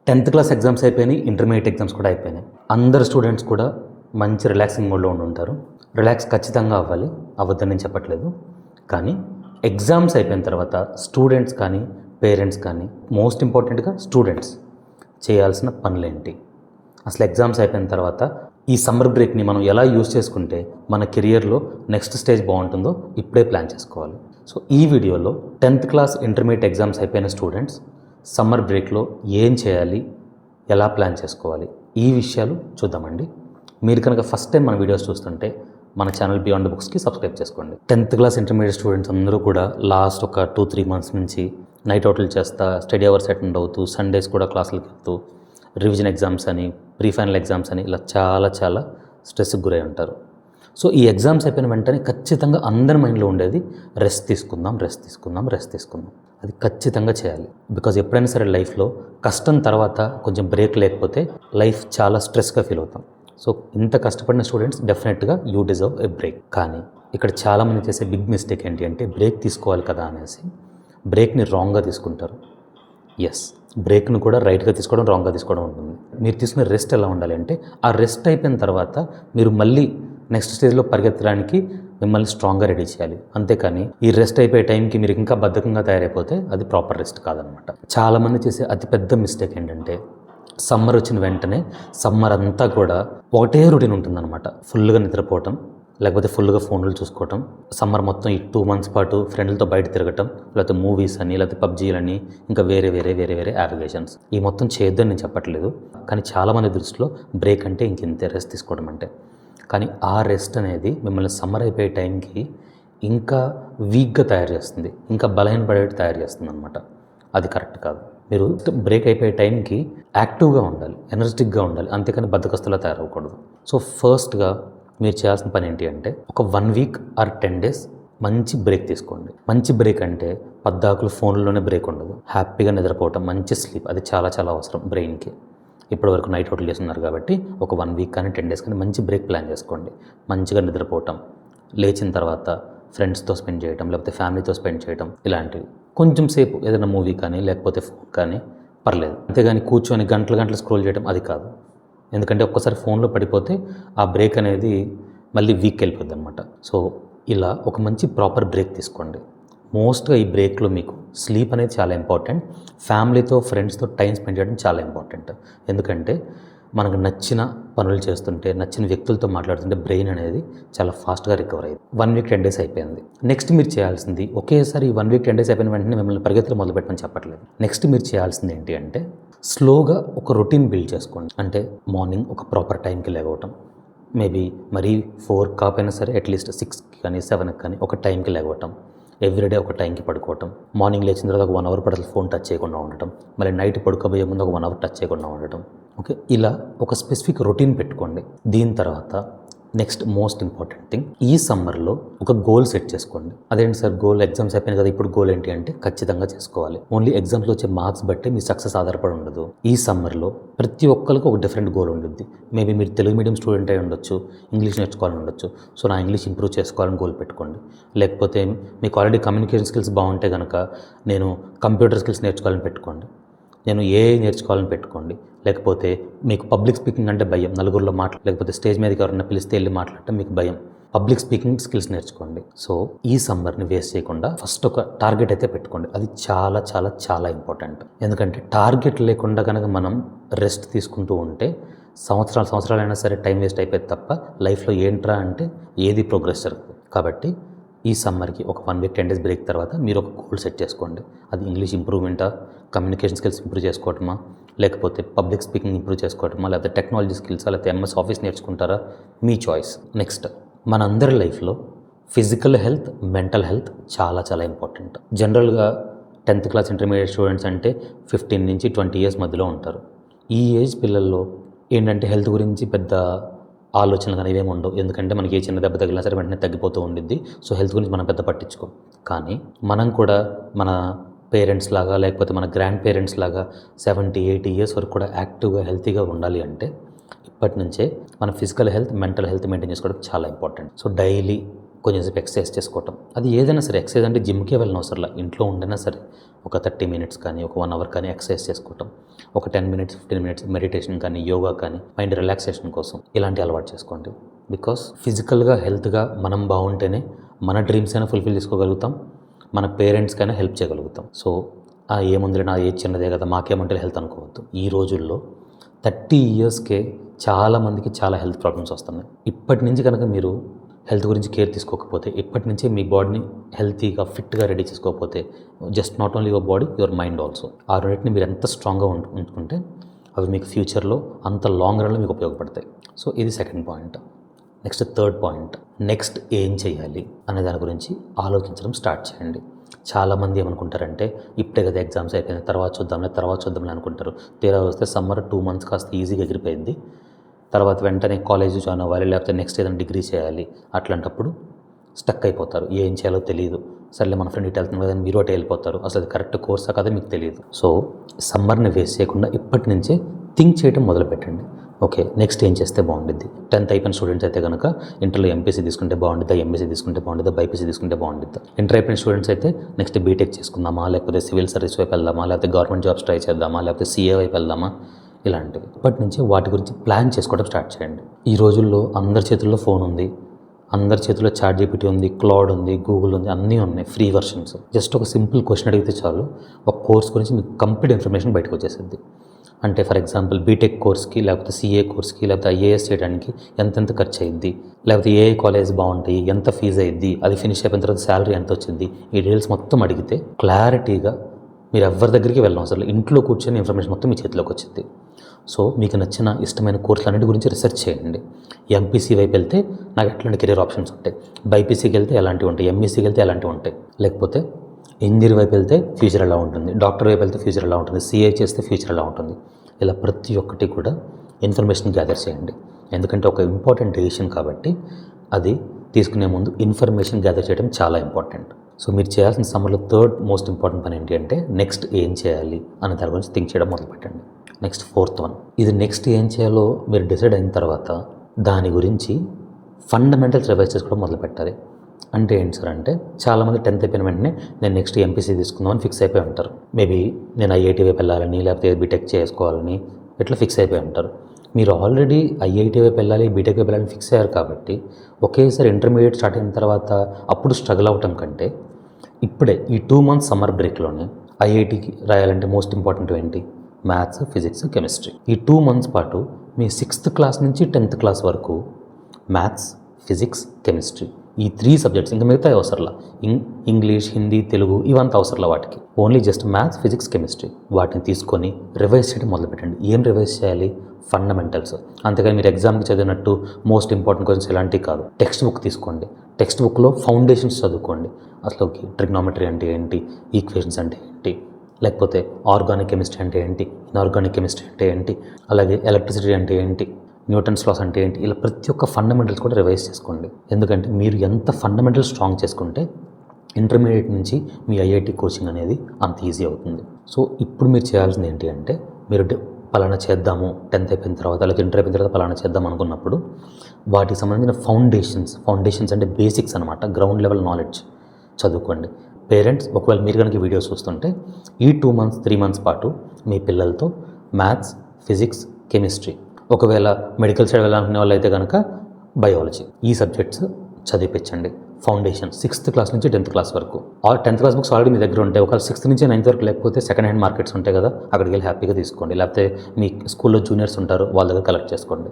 10th class exams అయిపోయినాయి, intermediate exams కూడా అయిపోయినాయి. అందరు స్టూడెంట్స్ కూడా మంచి రిలాక్సింగ్ మోడ్లో ఉంటారు. రిలాక్స్ ఖచ్చితంగా అవ్వాలి, అవ్వద్దని నేను చెప్పట్లేదు. కానీ ఎగ్జామ్స్ అయిపోయిన తర్వాత స్టూడెంట్స్ కానీ పేరెంట్స్ కానీ మోస్ట్ ఇంపార్టెంట్గా స్టూడెంట్స్ చేయాల్సిన పనులేంటి, అసలు ఎగ్జామ్స్ అయిపోయిన తర్వాత ఈ సమ్మర్ బ్రేక్ని మనం ఎలా యూజ్ చేసుకుంటే మన కెరియర్లో నెక్స్ట్ స్టేజ్ బాగుంటుందో ఇప్పుడే ప్లాన్ చేసుకోవాలి. సో ఈ వీడియోలో 10th క్లాస్ ఇంటర్మీడియట్ ఎగ్జామ్స్ అయిపోయిన స్టూడెంట్స్ సమ్మర్ బ్రేక్లో ఏం చేయాలి, ఎలా ప్లాన్ చేసుకోవాలి, ఈ విషయాలు చూద్దామండి. మీరు కనుక ఫస్ట్ టైం మన వీడియోస్ చూస్తుంటే మన ఛానల్ బియాండ్ బుక్స్కి సబ్స్క్రైబ్ చేసుకోండి. 10th క్లాస్ ఇంటర్మీడియట్ స్టూడెంట్స్ అందరూ కూడా లాస్ట్ ఒక 2-3 మంత్స్ నుంచి నైట్ అవుట్లు చేస్తా, స్టడీ అవర్స్ అటెండ్ అవుతూ, సండేస్ కూడా క్లాసులకు వెళ్తూ, రివిజన్ ఎగ్జామ్స్ అని, ప్రీ ఫైనల్ ఎగ్జామ్స్ అని ఇలా చాలా స్ట్రెస్కి గురై ఉంటారు. సో ఈ ఎగ్జామ్స్ అయిపోయిన వెంటనే ఖచ్చితంగా అందరి మైండ్లో ఉండేది రెస్ట్ తీసుకుందాం. అది ఖచ్చితంగా చేయాలి. బికాజ్ ఎప్పుడైనా సరే లైఫ్లో కష్టం తర్వాత కొంచెం బ్రేక్ లేకపోతే లైఫ్ చాలా స్ట్రెస్గా ఫీల్ అవుతాం. సో ఇంత కష్టపడిన స్టూడెంట్స్ డెఫినెట్గా యూ డిజర్వ్ ఏ బ్రేక్. కానీ ఇక్కడ చాలామంది చేసే బిగ్ మిస్టేక్ ఏంటి అంటే బ్రేక్ తీసుకోవాలి కదా అనేసి బ్రేక్ని రాంగ్గా తీసుకుంటారు. ఎస్, బ్రేక్ను కూడా రైట్గా తీసుకోవడం, రాంగ్గా తీసుకోవడం ఉంటుంది. మీరు తీసుకునే రెస్ట్ ఎలా ఉండాలి అంటే ఆ రెస్ట్ అయిపోయిన తర్వాత మీరు మళ్ళీ నెక్స్ట్ స్టేజ్లో పరిగెత్తడానికి మిమ్మల్ని స్ట్రాంగ్గా రెడీ చేయాలి. అంతేకాని ఈ రెస్ట్ అయిపోయే టైంకి మీరు ఇంకా బద్ధకంగా తయారైపోతే అది ప్రాపర్ రెస్ట్ కాదనమాట. చాలామంది చేసే అతిపెద్ద మిస్టేక్ ఏంటంటే సమ్మర్ వచ్చిన వెంటనే సమ్మర్ అంతా కూడా ఒకటే రొటీన్ ఉంటుందన్నమాట. ఫుల్గా నిద్రపోవటం, లేకపోతే ఫుల్గా ఫోన్లు చూసుకోవటం, సమ్మర్ మొత్తం ఈ 2 months పాటు ఫ్రెండ్లతో బయట తిరగటం, లేకపోతే మూవీస్ అని, లేకపోతే పబ్జీలని, ఇంకా వేరే యాప్లికేషన్స్. ఈ మొత్తం చేయొద్దని నేను చెప్పట్లేదు. కానీ చాలామంది దృష్టిలో బ్రేక్ అంటే ఇంతే, రెస్ట్ తీసుకోవడం అంటే. కానీ ఆ రెస్ట్ అనేది మిమ్మల్ని సమ్మర్ అయిపోయే టైంకి ఇంకా వీక్గా తయారు చేస్తుంది, ఇంకా బలహీనపడేట్టు తయారు చేస్తుంది అనమాట. అది కరెక్ట్ కాదు. మీరు బ్రేక్ అయిపోయే టైంకి యాక్టివ్గా ఉండాలి, ఎనర్జెటిక్గా ఉండాలి, అంతేకాని బద్ధకస్తులా తయారవ్వకూడదు. సో ఫస్ట్గా మీరు చేయాల్సిన పని ఏంటి అంటే ఒక 1 week or 10 days మంచి బ్రేక్ తీసుకోండి. మంచి బ్రేక్ అంటే పద్దాకులు ఫోన్లోనే బ్రేక్ ఉండదు. హ్యాపీగా నిద్రపోవటం, మంచి స్లీప్, అది చాలా అవసరం బ్రెయిన్కి. ఇప్పటివరకు నైట్ అవుట్లు చేస్తున్నారు కాబట్టి ఒక 1 week కానీ 10 days కానీ మంచి బ్రేక్ ప్లాన్ చేసుకోండి. మంచిగా నిద్రపోవటం, లేచిన తర్వాత ఫ్రెండ్స్తో స్పెండ్ చేయటం, లేకపోతే ఫ్యామిలీతో స్పెండ్ చేయటం, ఇలాంటివి. కొంచెం సేపు ఏదైనా మూవీ కానీ లేకపోతే ఫోన్ కానీ పర్లేదు. అంతేగాని కూర్చొని గంటలు స్క్రోల్ చేయడం అది కాదు. ఎందుకంటే ఒక్కసారి ఫోన్లో పడిపోతే ఆ బ్రేక్ అనేది మళ్ళీ వీక్ వెళ్ళిపోద్ది అనమాట. సో ఇలా ఒక మంచి ప్రాపర్ బ్రేక్ తీసుకోండి. మోస్ట్గా ఈ బ్రేక్లో మీకు స్లీప్ అనేది చాలా ఇంపార్టెంట్. ఫ్యామిలీతో, ఫ్రెండ్స్తో టైం స్పెండ్ చేయడం చాలా ఇంపార్టెంట్. ఎందుకంటే మనకు నచ్చిన పనులు చేస్తుంటే, నచ్చిన వ్యక్తులతో మాట్లాడుతుంటే బ్రెయిన్ అనేది చాలా ఫాస్ట్గా రికవర్ అయ్యింది. 1 week 10 days అయిపోయింది. నెక్స్ట్ మీరు చేయాల్సింది, ఒకేసారి 1 week 10 days అయిపోయిన వెంటనే మిమ్మల్ని పరిగెత్తులు మొదలుపెట్టమని చెప్పట్లేదు. నెక్స్ట్ మీరు చేయాల్సింది ఏంటి అంటే స్లోగా ఒక రొటీన్ బిల్డ్ చేసుకోండి. అంటే మార్నింగ్ ఒక ప్రాపర్ టైంకి లేవటం, మేబీ మరీ 4 కాకపోయినా సరే అట్లీస్ట్ 6 కానీ 7 కానీ ఒక టైంకి లేవటం, ఎవ్రీడే ఒక టైంకి పడుకోవటం, మార్నింగ్ లేచిన తర్వాత ఒక 1 hour పడలు ఫోన్ టచ్ చేయకుండా ఉండటం, మళ్ళీ నైట్ పడుకోబోయే ముందు ఒక 1 hour టచ్ చేయకుండా ఉండటం. ఓకే, ఇలా ఒక స్పెసిఫిక్ రొటీన్ పెట్టుకోండి. దీని తర్వాత నెక్స్ట్ మోస్ట్ ఇంపార్టెంట్ థింగ్, ఈ సమ్మర్లో ఒక గోల్ సెట్ చేసుకోండి. అదేంటి సార్ గోల్, ఎగ్జామ్స్ అయిపోయినాయి కదా ఇప్పుడు గోల్ ఏంటి అంటే ఖచ్చితంగా చేసుకోవాలి. ఓన్లీ ఎగ్జామ్స్లో వచ్చే మార్క్స్ బట్టి మీ సక్సెస్ ఆధారపడి ఉండదు. ఈ సమ్మర్లో ప్రతి ఒక్కరికి ఒక డిఫరెంట్ గోల్ ఉంటుంది. మేబీ మీరు తెలుగు మీడియం స్టూడెంట్ అయి ఉండొచ్చు, ఇంగ్లీష్ నేర్చుకోవాలని ఉండొచ్చు. సో నా ఇంగ్లీష్ ఇంప్రూవ్ చేసుకోవాలని గోల్ పెట్టుకోండి. లేకపోతే మీకు ఆల్రెడీ కమ్యూనికేషన్ స్కిల్స్ బాగుంటే కనుక నేను కంప్యూటర్ స్కిల్స్ నేర్చుకోవాలని పెట్టుకోండి. నేను ఏఐ నేర్చుకోవాలని పెట్టుకోండి. లేకపోతే మీకు పబ్లిక్ స్పీకింగ్ అంటే భయం, నలుగురిలో లేకపోతే స్టేజ్ మీదకి ఎవరైనా పిలిస్తే వెళ్ళి మాట్లాడటం మీకు భయం, పబ్లిక్ స్పీకింగ్ స్కిల్స్ నేర్చుకోండి. సో ఈ సమ్మర్ని వేస్ట్ చేయకుండా ఫస్ట్ ఒక టార్గెట్ అయితే పెట్టుకోండి. అది చాలా ఇంపార్టెంట్. ఎందుకంటే టార్గెట్ లేకుండా కనుక మనం రెస్ట్ తీసుకుంటూ ఉంటే సంవత్సరాలైనా సరే టైం వేస్ట్ అయిపోయింది తప్ప లైఫ్లో ఏంట్రా అంటే ఏది ప్రోగ్రెస్ జరుగుతుంది. కాబట్టి ఈ సమ్మర్కి ఒక 1 week 10 days బ్రేక్ తర్వాత మీరు ఒక గోల్ సెట్ చేసుకోండి. అది ఇంగ్లీష్ ఇంప్రూవ్మెంటా, కమ్యూనికేషన్ స్కిల్స్ ఇంప్రూవ్ చేసుకోవటమా, లేకపోతే పబ్లిక్ స్పీకింగ్ ఇంప్రూవ్ చేసుకోవటమా, లేకపోతే టెక్నాలజీ స్కిల్సా, లేకపోతే MS Office నేర్చుకుంటారా, మీ చాయిస్. నెక్స్ట్, మనందరి లైఫ్లో ఫిజికల్ హెల్త్, మెంటల్ హెల్త్ చాలా ఇంపార్టెంట్. జనరల్గా 10th క్లాస్ ఇంటర్మీడియట్ స్టూడెంట్స్ అంటే 15 నుంచి 20 years మధ్యలో ఉంటారు. ఈ ఏజ్ పిల్లల్లో ఏంటంటే హెల్త్ గురించి పెద్ద ఆలోచనలు కానీ ఇవేమి ఉండవు. ఎందుకంటే మనకి ఏ చిన్న దెబ్బ తగిలినా సరే వెంటనే తగ్గిపోతూ ఉండిద్ది. సో హెల్త్ గురించి మనం పెద్ద పట్టించుకోం. కానీ మనం కూడా మన పేరెంట్స్ లాగా, లేకపోతే మన గ్రాండ్ పేరెంట్స్ లాగా 70-80 years వరకు కూడా యాక్టివ్గా, హెల్తీగా ఉండాలి అంటే ఇప్పటి నుంచే మన physical health, mental health maintain చేసుకోవడం చాలా ఇంపార్టెంట్. సో డైలీ కొంచెంసేపు ఎక్సర్సైజ్ చేసుకోవటం. అది ఏదైనా సరే, ఎక్సర్సైజ్ అంటే జిమ్కే వెళ్ళిన అవసరంలా, ఇంట్లో ఉండైనా సరే ఒక 30 మినిట్స్ కానీ ఒక 1 అవర్ కానీ ఎక్సర్సైజ్ చేసుకోవటం, ఒక 10 మినిట్స్ 15 మినిట్స్ మెడిటేషన్ కానీ యోగా కానీ మైండ్ రిలాక్సేషన్ కోసం ఇలాంటి అలవాటు చేసుకోండి. బికాస్ ఫిజికల్గా హెల్త్గా మనం బాగుంటేనే మన డ్రీమ్స్ అయినా ఫుల్ఫిల్ చేసుకోగలుగుతాం, మన పేరెంట్స్కైనా హెల్ప్ చేయగలుగుతాం. సో ఏముందిలే నా ఏజ్ చిన్నదే కదా మాకేమంటే హెల్త్ అనుకోవద్దు. ఈ రోజుల్లో 30 ఇయర్స్కే చాలామందికి చాలా హెల్త్ ప్రాబ్లమ్స్ వస్తున్నాయి. ఇప్పటి నుంచి కనుక మీరు హెల్త్ గురించి కేర్ తీసుకోకపోతే, ఇప్పటి నుంచే మీ బాడీని హెల్తీగా ఫిట్గా రెడీ చేసుకోకపోతే, just not only your body your mind also, ఆ రెండింటిని మీరు ఎంత స్ట్రాంగ్గా ఉంచుకుంటే అవి మీకు ఫ్యూచర్లో అంత లాంగ్ రన్లో మీకు ఉపయోగపడతాయి. సో ఇది second point. Next third point, next ఏం చేయాలి అనే దాని గురించి ఆలోచించడం స్టార్ట్ చేయండి. చాలామంది ఏమనుకుంటారంటే ఇప్పుడే కదా ఎగ్జామ్స్ అయిపోయిన తర్వాత చూద్దాంలే అనుకుంటారు. తీరా వస్తే సమ్మర్ 2 months కాస్త ఈజీగా ఎగిరిపోయింది. తర్వాత వెంటనే కాలేజ్ జాయిన్ అవ్వాలి, లేకపోతే నెక్స్ట్ ఏదైనా డిగ్రీ చేయాలి. అట్లాంటప్పుడు స్టక్ అయిపోతారు, ఏం చేయాలో తెలియదు. సర్లే మన ఫ్రెండ్ ఇటు వెళ్తున్నాం కదా మీరు అటు వెళ్ళిపోతారు. అసలు అది కరెక్ట్ కోర్సా కదా మీకు తెలియదు. సో సమ్మర్ని వేస్ట్ చేయకుండా ఇప్పటి నుంచే థింక్ చేయడం మొదలుపెట్టండి. ఓకే, నెక్స్ట్ ఏం చేస్తే బాగుంటుంది. 10th అయిపోయిన స్టూడెంట్స్ అయితే కనుక ఇంటర్లో ఎంపీసీ తీసుకుంటే బాగుంటుందా, ఎంఎస్సీ తీసుకుంటే బాగుంటుందా, బైపీసీ తీసుకుంటే బాగుంటుందా. ఇంటర్ అయిపోయిన స్టూడెంట్స్ అయితే నెక్స్ట్ బీటెక్ చేసుకుందామా, లేకపోతే సివిల్ సర్వీస్ వైపు వెళ్దామా, లేకపోతే గవర్నమెంట్ జాబ్స్ ట్రై చేద్దామా, లేకపోతే సీఏ వైపు వెళ్దామా, ఇలాంటివి. ఇప్పటి నుంచి వాటి గురించి ప్లాన్ చేసుకోవడం స్టార్ట్ చేయండి. ఈ రోజుల్లో అందరి చేతుల్లో ఫోన్ ఉంది, అందరి చేతుల్లో ChatGPT ఉంది, క్లౌడ్ ఉంది, గూగుల్ ఉంది, అన్నీ ఉన్నాయి ఫ్రీ వర్షన్స్. జస్ట్ ఒక సింపుల్ క్వశ్చన్ అడిగితే చాలు, ఒక కోర్స్ గురించి మీకు కంప్లీట్ ఇన్ఫర్మేషన్ బయటకు వచ్చేసింది. అంటే ఫర్ ఎగ్జాంపుల్ బీటెక్ కోర్స్కి, లేకపోతే సీఏ కోర్స్కి, లేకపోతే ఐఏఎస్ చేయడానికి ఎంతెంత ఖర్చు అయ్యిద్ది, లేకపోతే ఏ కాలేజ్ బాగుంటాయి, ఎంత ఫీజు అయ్యిద్ది, అది ఫినిష్ అయిపోయిన తర్వాత శాలరీ ఎంత వచ్చింది, ఈ డీటెయిల్స్ మొత్తం అడిగితే క్లారిటీగా మీరు ఎవరి దగ్గరికి వెళ్ళడం అసలు ఇంట్లో కూర్చొని ఇన్ఫర్మేషన్ మొత్తం మీ చేతిలోకి వచ్చింది. సో మీకు నచ్చిన ఇష్టమైన కోర్సులన్నిటి గురించి రీసెర్చ్ చేయండి. ఎంపీసీ వైపు వెళ్తే నాకు ఎట్లాంటి కెరీర్ ఆప్షన్స్ ఉంటాయి, బైపీసీకి వెళ్తే ఎలాంటివి ఉంటాయి, ఎంఈసీకి వెళ్తే ఎలాంటివి ఉంటాయి, లేకపోతే ఇంజనీర్ వైపు వెళ్తే ఫ్యూచర్ ఎలా ఉంటుంది, డాక్టర్ వైపు వెళ్తే ఫ్యూచర్ ఎలా ఉంటుంది, సీఏ చేస్తే ఫ్యూచర్ ఎలా ఉంటుంది, ఇలా ప్రతి ఒక్కటి కూడా ఇన్ఫర్మేషన్ గ్యాదర్ చేయండి. ఎందుకంటే ఒక ఇంపార్టెంట్ డెసిషన్ కాబట్టి అది తీసుకునే ముందు ఇన్ఫర్మేషన్ గ్యాదర్ చేయడం చాలా ఇంపార్టెంట్. సో మీరు చేయాల్సిన సమ్మర్లో థర్డ్ మోస్ట్ ఇంపార్టెంట్ పని ఏంటి అంటే నెక్స్ట్ ఏం చేయాలి అనే దాని గురించి థింక్ చేయడం మొదలుపెట్టండి. నెక్స్ట్ ఫోర్త్ వన్, ఇది నెక్స్ట్ ఏం చేయాలో మీరు డిసైడ్ అయిన తర్వాత దాని గురించి ఫండమెంటల్స్ రివైజ్ చేసుకోవడం మొదలుపెట్టాలి. అంటే ఏంటి సార్ అంటే, చాలామంది 10th అయిపోయిన వెంటనే నేను నెక్స్ట్ ఎంపీసీ తీసుకుందామని ఫిక్స్ అయిపోయి ఉంటారు. మేబీ నేను ఐఐటీ వైపు వెళ్ళాలని, లేకపోతే బీటెక్ చేసుకోవాలని ఇట్లా ఫిక్స్ అయిపోయి ఉంటారు. మీరు ఆల్రెడీ ఐఐటీ వైపు వెళ్ళాలి, బీటెక్ వైపు వెళ్ళాలని ఫిక్స్ అయ్యారు కాబట్టి ఒకేసారి ఇంటర్మీడియట్ స్టార్ట్ అయిన తర్వాత అప్పుడు స్ట్రగుల్ అవటం కంటే ఇప్పుడే ఈ 2 months సమ్మర్ బ్రేక్లోనే ఐఐటీకి రాయాలంటే మోస్ట్ ఇంపార్టెంట్ ఏంటి, మ్యాథ్స్, ఫిజిక్స్, కెమిస్ట్రీ. ఈ 2 months పాటు మీ 6th క్లాస్ నుంచి 10th క్లాస్ వరకు మ్యాథ్స్, ఫిజిక్స్, కెమిస్ట్రీ, ఈ 3 సబ్జెక్ట్స్, ఇంకా మిగతా అవసరంలా, ఇంగ్లీష్, హిందీ, తెలుగు ఇవంతా అవసరంలా వాటికి. Only just maths, physics, chemistry వాటిని తీసుకొని రివైజ్ చేయడం మొదలుపెట్టండి. ఏం రివైజ్ చేయాలి, ఫండమెంటల్స్. అంతేగాని మీరు ఎగ్జామ్కి చదివినట్టు మోస్ట్ ఇంపార్టెంట్ క్వశ్చన్స్ ఇలాంటివి కాదు. టెక్స్ట్ బుక్ తీసుకోండి, టెక్స్ట్ బుక్లో ఫౌండేషన్స్ చదువుకోండి. అసలు ట్రిగ్నోమెట్రీ అంటే ఏంటి, ఈక్వేషన్స్ అంటే ఏంటి, లేకపోతే ఆర్గానిక్ కెమిస్ట్రీ అంటే ఏంటి, ఇన్ఆర్గానిక్ కెమిస్ట్రీ అంటే ఏంటి, అలాగే ఎలక్ట్రిసిటీ అంటే ఏంటి, న్యూటన్స్ లాస్ అంటే ఏంటి, ఇలా ప్రతి ఒక్క ఫండమెంటల్స్ కూడా రివైజ్ చేసుకోండి. ఎందుకంటే మీరు ఎంత ఫండమెంటల్స్ స్ట్రాంగ్ చేసుకుంటే ఇంటర్మీడియట్ నుంచి మీ ఐఐటి కోచింగ్ అనేది అంత ఈజీ అవుతుంది. సో ఇప్పుడు మీరు చేయాల్సింది ఏంటి అంటే, మీరు పలానా చేద్దాము 10th అయిపోయిన తర్వాత, లేదా ఇంటర్ అయిపోయిన తర్వాత పలానా చేద్దాం అనుకున్నప్పుడు వాటికి సంబంధించిన ఫౌండేషన్స్ అంటే బేసిక్స్ అనమాట, గ్రౌండ్ లెవెల్ నాలెడ్జ్ చదువుకోండి. పేరెంట్స్ ఒకవేళ మీరు కనుక వీడియోస్ చూస్తుంటే ఈ 2 months 3 months పాటు మీ పిల్లలతో మ్యాథ్స్, ఫిజిక్స్, కెమిస్ట్రీ, ఒకవేళ మెడికల్ సైడ్ వెళ్ళాలనుకునే వాళ్ళు అయితే కనుక బయాలజీ, ఈ సబ్జెక్ట్స్ చదివించండి. ఫౌండేషన్ 6th క్లాస్ నుంచి 10th క్లాస్ వరకు. 10th క్లాస్ బుక్స్ ఆల్రెడీ మీ దగ్గర ఉంటాయి. ఒకవేళ 6th నుంచి 9th వరకు లేకపోతే సెకండ్ హ్యాండ్ మార్కెట్స్ ఉంటాయి కదా, అక్కడికి వెళ్ళి హ్యాపీగా తీసుకోండి. లేకపోతే మీ స్కూల్లో జూనియర్స్ ఉంటారు, వాళ్ళ దగ్గర కలెక్ట్ చేసుకోండి.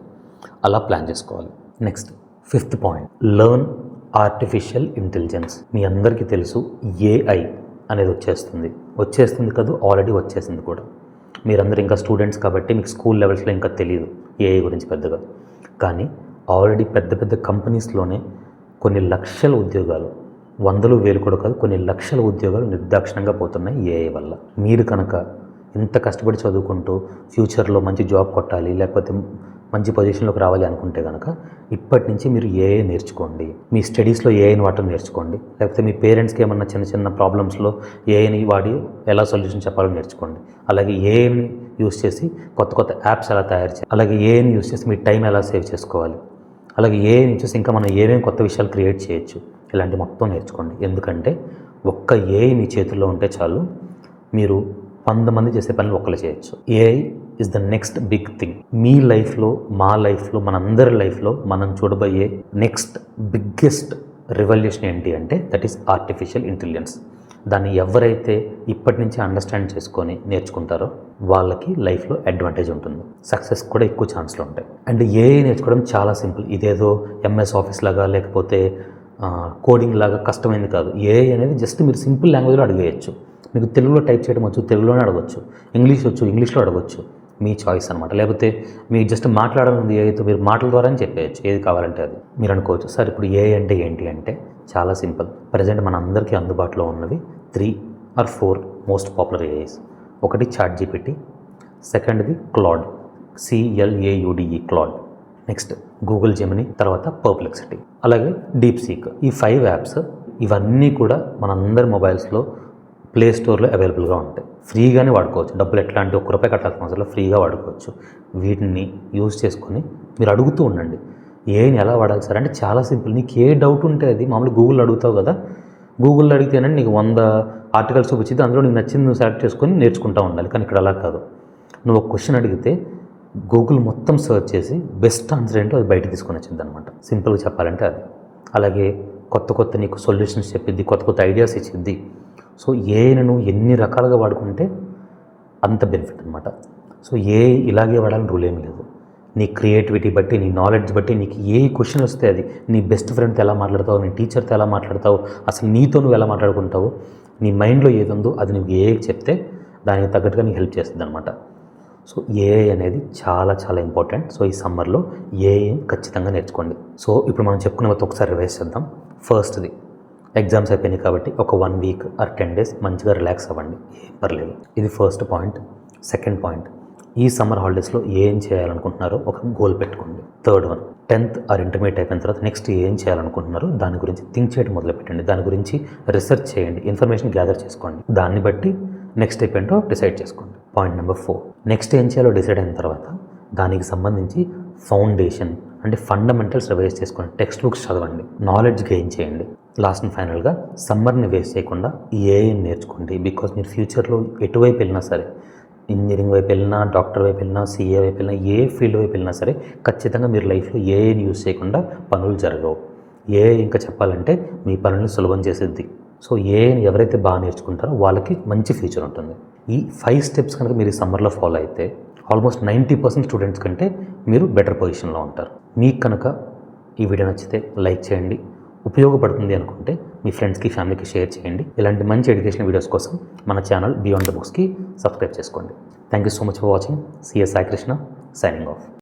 అలా ప్లాన్ చేసుకోవాలి. Next 5th point, learn artificial intelligence. మీ అందరికీ తెలుసు ఏఐ అనేది వచ్చేస్తుంది కదా, ఆల్రెడీ వచ్చేసింది కూడా. మీరందరూ ఇంకా స్టూడెంట్స్ కాబట్టి మీకు స్కూల్ లెవెల్స్లో ఇంకా తెలియదు ఏఐ గురించి పెద్దగా. కానీ ఆల్రెడీ పెద్ద పెద్ద కంపెనీస్లోనే కొన్ని లక్షల ఉద్యోగాలు, వందలు వేలు కూడా కాదు, కొన్ని లక్షల ఉద్యోగాలు నిర్దాక్షిణంగా పోతున్నాయి ఏఐ వల్ల. మీరు కనుక ఇంత కష్టపడి చదువుకుంటూ ఫ్యూచర్లో మంచి జాబ్ కొట్టాలి, లేకపోతే మంచి పొజిషన్లోకి రావాలి అనుకుంటే కనుక ఇప్పటి నుంచి మీరు ఏఐ నేర్చుకోండి. మీ స్టడీస్లో ఏఐని వాడటం నేర్చుకోండి. లేకపోతే మీ పేరెంట్స్కి ఏమన్నా చిన్న చిన్న ప్రాబ్లమ్స్లో ఏఐని వాడి ఎలా సొల్యూషన్ చెప్పాలో నేర్చుకోండి. అలాగే ఏఐని యూస్ చేసి కొత్త కొత్త యాప్స్ ఎలా తయారు చేయాలి, అలాగే ఏఐని యూస్ చేసి మీ టైం ఎలా సేవ్ చేసుకోవాలి, అలాగే ఏఐని చూసి ఇంకా మనం ఏమేమి కొత్త విషయాలు క్రియేట్ చేయొచ్చు, ఇలాంటి మొత్తం నేర్చుకోండి. ఎందుకంటే ఒక్క ఏఐ మీ చేతుల్లో ఉంటే చాలు, మీరు 100 మంది చేసే పనులు ఒక్కరు చేయొచ్చు. AI is the next big thing. మీ లైఫ్లో, మా లైఫ్లో, మనందరి లైఫ్లో మనం చూడబోయే నెక్స్ట్ బిగ్గెస్ట్ రివల్యూషన్ ఏంటి అంటే దట్ ఈస్ ఆర్టిఫిషియల్ ఇంటెలిజెన్స్. దాన్ని ఎవరైతే ఇప్పటి నుంచి అండర్స్టాండ్ చేసుకొని నేర్చుకుంటారో వాళ్ళకి లైఫ్లో అడ్వాంటేజ్ ఉంటుంది, సక్సెస్ కూడా ఎక్కువ ఛాన్స్లు ఉంటాయి. అండ్ ఏఐ నేర్చుకోవడం చాలా సింపుల్. ఇదేదో ఎంఎస్ ఆఫీస్ లాగా లేకపోతే కోడింగ్ లాగా కష్టమైంది కాదు. ఏఐ అనేది జస్ట్ మీరు సింపుల్ లాంగ్వేజ్లో అడిగేయచ్చు. మీకు తెలుగులో టైప్ చేయడం వచ్చు, తెలుగులోనే అడగచ్చు. ఇంగ్లీష్ వచ్చు, ఇంగ్లీష్లో అడగచ్చు. మీ చాయిస్ అనమాట. లేకపోతే మీకు జస్ట్ మాట్లాడాలని ఏఐతో మీరు మాటల ద్వారానే చెప్పేయచ్చు ఏది కావాలంటే అది. మీరు అనుకోవచ్చు సార్ ఇప్పుడు ఏఐ అంటే ఏంటి అంటే చాలా సింపుల్. ప్రజెంట్ మన అందరికీ అందుబాటులో ఉన్నవి 3 or 4 మోస్ట్ పాపులర్ ఏఐస్. ఒకటి చాట్ జీపీటీ, సెకండ్ది Claude, CLAUDE Claude, next Google Gemini, తర్వాత పర్ప్లెక్సిటీ, అలాగే డీప్ సీక్. ఈ 5 యాప్స్ ఇవన్నీ కూడా మనందరి మొబైల్స్లో ప్లే స్టోర్లో అవైలబుల్గా ఉంటాయి. ఫ్రీగానే వాడుకోవచ్చు. డబ్బులు ఎట్లాంటి ₹1 కట్టాల్సిన అవసరం ఫ్రీగా వాడుకోవచ్చు. వీటిని యూజ్ చేసుకొని మీరు అడుగుతూ ఉండండి ఏఐని ఎలా వాడాలి సార్ అంటే చాలా సింపుల్. నీకు ఏ డౌట్ ఉంటే అది మామూలుగా గూగుల్లో అడుగుతావు కదా, గూగుల్లో అడిగితేనండి నీకు 100 ఆర్టికల్స్ చూపించింది, అందులో నీకు నచ్చింది నువ్వు సెలెక్ట్ చేసుకొని నేర్చుకుంటూ ఉండాలి. కానీ ఇక్కడ అలా కాదు. నువ్వు ఒక క్వశ్చన్ అడిగితే గూగుల్ మొత్తం సెర్చ్ చేసి బెస్ట్ ఆన్సర్ ఏంటో అది బయట తీసుకొని వచ్చింది అనమాట. సింపుల్గా చెప్పాలంటే అది. అలాగే కొత్త నీకు సొల్యూషన్స్ చెప్పిద్ది, కొత్త ఐడియాస్ ఇచ్చిద్ది. సో ఏఐని నువ్వు ఎన్ని రకాలుగా వాడుకుంటే అంత బెనిఫిట్ అనమాట. సో ఏఐ ఇలాగే వాడాలని రూల్ ఏం లేదు. నీ క్రియేటివిటీ బట్టి, నీ నాలెడ్జ్ బట్టి నీకు ఏ క్వశ్చన్ వస్తే అది, నీ బెస్ట్ ఫ్రెండ్తో ఎలా మాట్లాడతావు, నీ టీచర్తో ఎలా మాట్లాడతావు, అసలు నీతో నువ్వు ఎలా మాట్లాడుకుంటావు, నీ మైండ్లో ఏది ఉందో అది నువ్వు ఏఐకి చెప్తే దానికి తగ్గట్టుగా నీకు హెల్ప్ చేస్తుంది అనమాట. సో ఏఐ అనేది చాలా చాలా ఇంపార్టెంట్. సో ఈ సమ్మర్లో ఏఐ ఖచ్చితంగా నేర్చుకోండి. సో ఇప్పుడు మనం చెప్పుకునే మొత్తం ఒకసారి రివైజ్ చేద్దాం. ఫస్ట్ది ఎగ్జామ్స్ అయిపోయినాయి కాబట్టి ఒక 1 week or 10 days మంచిగా రిలాక్స్ అవ్వండి, ఏం పర్లేదు. ఇది ఫస్ట్ పాయింట్. సెకండ్ పాయింట్, ఈ సమ్మర్ హాలిడేస్లో ఏం చేయాలనుకుంటున్నారో ఒక గోల్ పెట్టుకోండి. Third one, 10th or intermediate అయిపోయిన తర్వాత నెక్స్ట్ ఏం చేయాలనుకుంటున్నారో దాని గురించి థింక్ చేయడం మొదలుపెట్టండి. దాని గురించి రీసెర్చ్ చేయండి, ఇన్ఫర్మేషన్ గ్యాదర్ చేసుకోండి. దాన్ని బట్టి నెక్స్ట్ స్టెప్ ఏంటో డిసైడ్ చేసుకోండి. పాయింట్ నెంబర్ 4, నెక్స్ట్ ఏం చేయాలో డిసైడ్ అయిన తర్వాత దానికి సంబంధించి ఫౌండేషన్ అంటే ఫండమెంటల్స్ రివైజ్ చేసుకోండి, టెక్స్ట్ బుక్స్ చదవండి, నాలెడ్జ్ గెయిన్ చేయండి. లాస్ట్ అండ్ ఫైనల్గా సమ్మర్ని వేస్ట్ చేయకుండా ఏఐని నేర్చుకోండి. బికాజ్ మీరు ఫ్యూచర్లో ఎటువైపు వెళ్ళినా సరే, ఇంజనీరింగ్ వైపు వెళ్ళినా, డాక్టర్ వైపు వెళ్ళినా, CA వైపు వెళ్ళినా, ఏ ఫీల్డ్ వైపు వెళ్ళినా సరే ఖచ్చితంగా మీరు లైఫ్లో ఏఐని యూజ్ చేయకుండా పనులు జరగవు. ఏఐ ఇంకా చెప్పాలంటే మీ పనులను సులభం చేసేది. సో ఏఐని ఎవరైతే బాగా నేర్చుకుంటారో వాళ్ళకి మంచి ఫ్యూచర్ ఉంటుంది. ఈ 5 steps కనుక మీరు ఈ సమ్మర్లో ఫాలో అయితే ఆల్మోస్ట్ 90% స్టూడెంట్స్ కంటే మీరు బెటర్ పొజిషన్లో ఉంటారు. మీకు కనుక ఈ వీడియో నచ్చితే లైక్ చేయండి, ఉపయోగపడుతుంది అనుకుంటే మీ ఫ్రెండ్స్కి, ఫ్యామిలీకి షేర్ చేయండి. ఇలాంటి మంచి ఎడ్యుకేషన్ వీడియోస్ కోసం మన ఛానల్ బియాండ్ ద బుక్స్కి సబ్స్క్రైబ్ చేసుకోండి. Thank you so much for watching. CS Sai Krishna signing off.